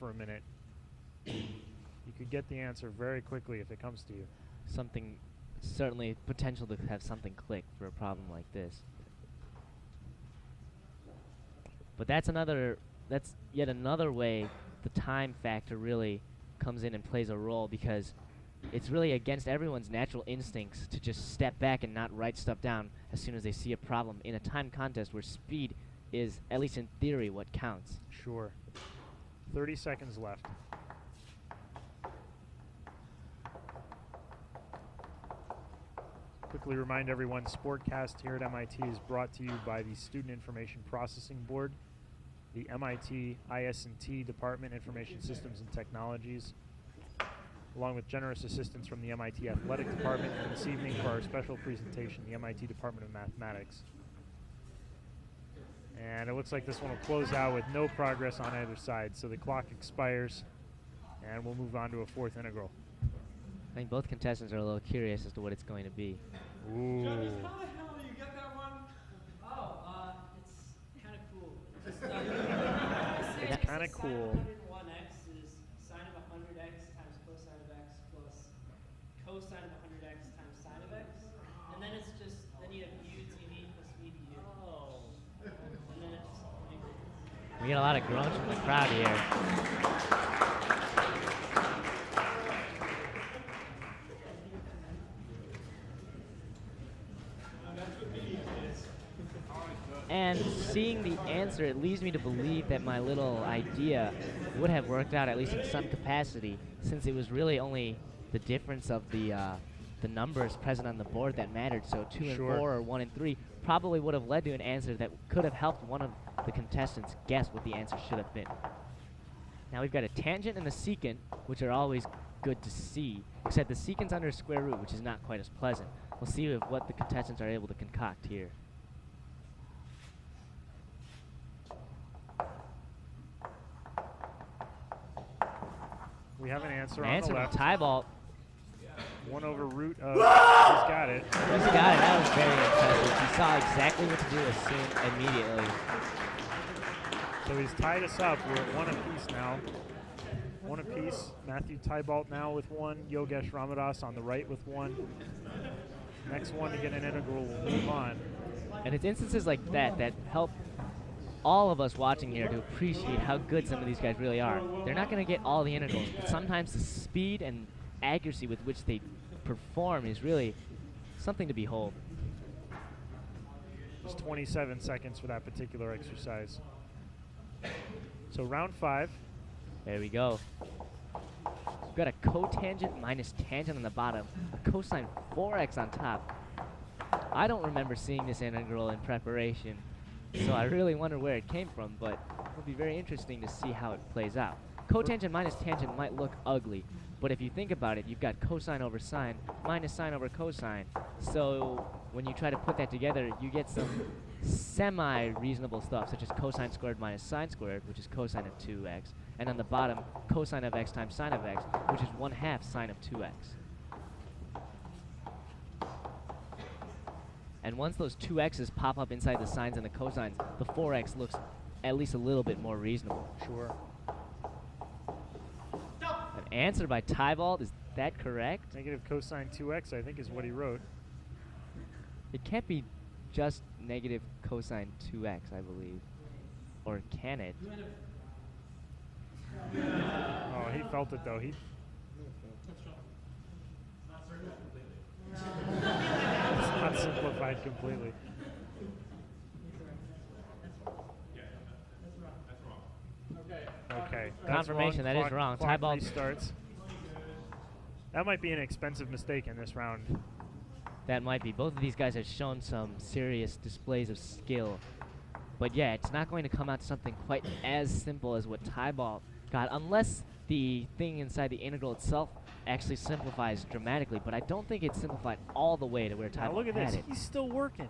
for a minute, you could get the answer very quickly if it comes to you. Something, certainly potential to have something click for a problem like this. But that's yet another way the time factor really comes in and plays a role, because it's really against everyone's natural instincts to just step back and not write stuff down as soon as they see a problem in a time contest where speed is, at least in theory, what counts. Sure. 30 seconds left. Quickly remind everyone, Sportcast here at MIT is brought to you by the Student Information Processing Board, the MIT IS&T Department Information Systems and Technologies, along with generous assistance from the MIT Athletic Department, and this evening for our special presentation, the MIT Department of Mathematics. And it looks like this one will close out with no progress on either side, so the clock expires, and we'll move on to a fourth integral. I think both contestants are a little curious as to what it's going to be. Ooh. Judges, how the hell do you get that one? Oh, it's kind of cool. It's kind of cool. Sine of 101x is sine of 100x times cosine of x plus cosine of 100x times sine of x. And then it's just, then you have u dv plus v du. Oh. And then it's just, We get a lot of groans from the crowd here. And seeing the answer, it leads me to believe that my little idea would have worked out, at least in some capacity, since it was really only the difference of the numbers present on the board that mattered. So 2 and 4 or 1 and 3 probably would have led to an answer that could have helped one of the contestants guess what the answer should have been. Now we've got a tangent and a secant, which are always good to see, except the secant's under a square root, which is not quite as pleasant. We'll see what the contestants are able to concoct here. We have an answer on the Answer left. from Tybalt. 1 over root of, he's got it. He's got it. That was very impressive. He saw exactly what to do as soon, immediately. So he's tied us up. We're at 1 apiece now. 1 apiece. Matthew Tybalt now with 1. Yogesh Ramadas on the right with 1. Next one to get an integral will move on. And it's instances like that that help all of us watching here to appreciate how good some of these guys really are. They're not going to get all the integrals, but sometimes the speed and accuracy with which they perform is really something to behold. It's 27 seconds for that particular exercise. So round 5. There we go. We've got a cotangent minus tangent on the bottom, a cosine 4x on top. I don't remember seeing this integral in preparation, so I really wonder where it came from, but it'll be very interesting to see how it plays out. Cotangent minus tangent might look ugly, but if you think about it, you've got cosine over sine minus sine over cosine. So when you try to put that together, you get some semi-reasonable stuff, such as cosine squared minus sine squared, which is cosine of 2x. And on the bottom, cosine of x times sine of x, which is 1/2 sine of 2x. And once those 2x's pop up inside the sines and the cosines, the 4x looks at least a little bit more reasonable. Sure. An answer by Tybalt, is that correct? Negative cosine 2x, I think, is what he wrote. It can't be just negative cosine 2x, I believe. Or can it? Oh, he felt it, though. It's not simplified completely. Okay. That's Confirmation, wrong. that is wrong. Clock Tybalt restarts. That might be an expensive mistake in this round. That might be. Both of these guys have shown some serious displays of skill. But yeah, it's not going to come out to something quite as simple as what Tybalt got, unless the thing inside the integral itself actually simplifies dramatically. But I don't think it's simplified all the way to where Now Tybalt look at had this. it. He's still working.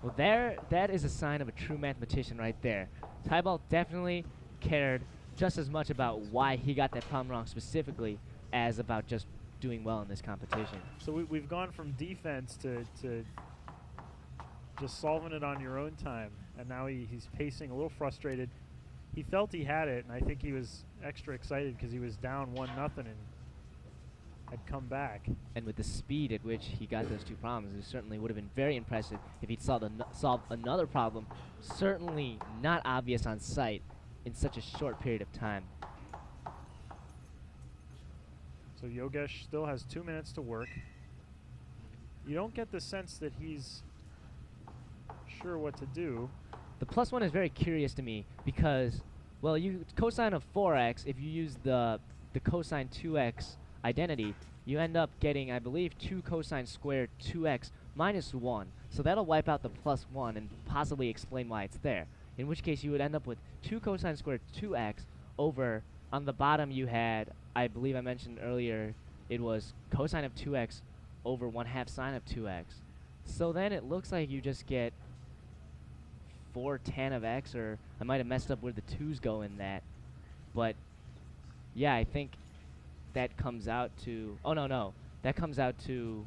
Well, that is a sign of a true mathematician right there. Tybalt definitely cared just as much about why he got that problem wrong specifically as about just doing well in this competition. So we've gone from defense to just solving it on your own time. And now he's pacing, a little frustrated. he felt he had it, and I think he was extra excited because he was down 1-0 and had come back. And with the speed at which he got those two problems, it certainly would have been very impressive if he'd solved another problem, certainly not obvious on sight, in such a short period of time. So Yogesh still has 2 minutes to work. You don't get the sense that he's sure what to do. The +1 is very curious to me because, well, you cosine of 4x, if you use the cosine 2x identity, you end up getting, I believe, 2 cosine squared 2x minus 1. So that'll wipe out the +1 and possibly explain why it's there. In which case you would end up with 2 cosine squared 2x over, on the bottom you had, I believe I mentioned earlier, it was cosine of 2x over 1/2 sine of 2x. So then it looks like you just get 4 tan of x, or I might have messed up where the 2's go in that. But yeah, I think that comes out to, oh no, that comes out to